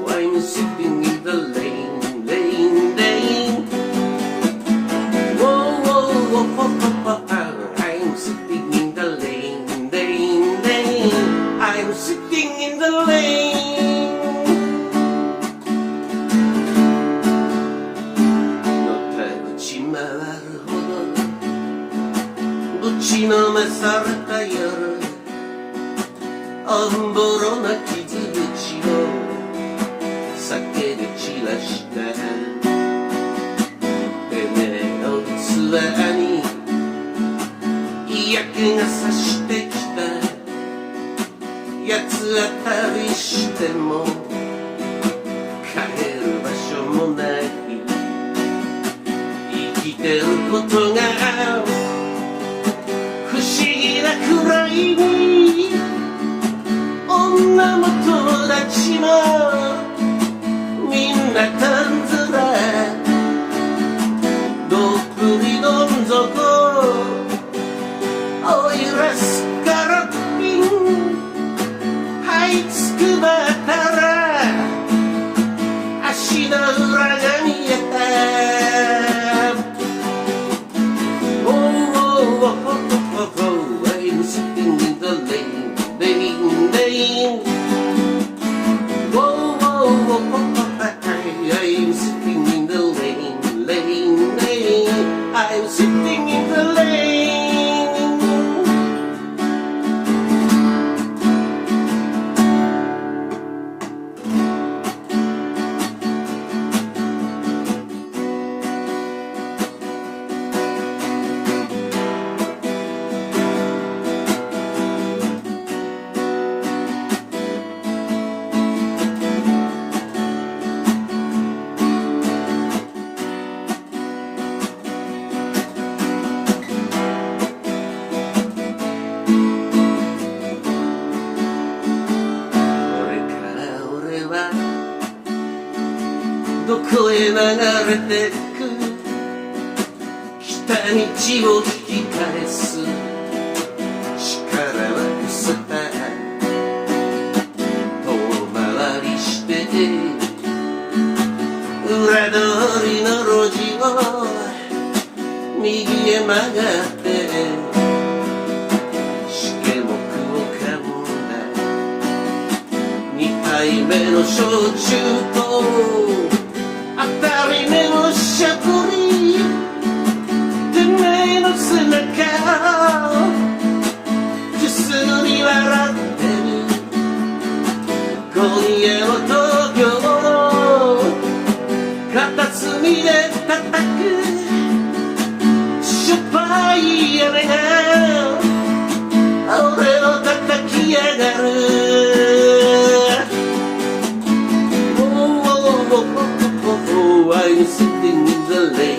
I'm sitting in the lane, lane, lane. I'm sitting in the lane, lane, lane. I'm sitting in the lane. のたうち回るほどぶちのめされた夜、おんぼろな傷口を酒で散らしたてめえの器に嫌気がさしてきた。八つ当たりしても帰る場所もない。生きてることが不思議なくらいに、女も友達もみんなたんずら、どっぷりどん底おいらすからピン這いつくばったら足の裏が見えた。I'm sitting in the lane, lane, lane. I'm sitting in the lane, lane, lane. I'm sitting in the lane. どこへ流れてく来た道を引き返す力は伏せた。遠回りして裏通りの路地を右へ曲がってしけもくを噛んだ。二杯目の焼酎と当たり目のしゃぶり、てめえの背中をくすり笑ってる。今夜の東京片隅で叩くしょっぱい雨が俺を叩きやがる。I'm sitting in the lane.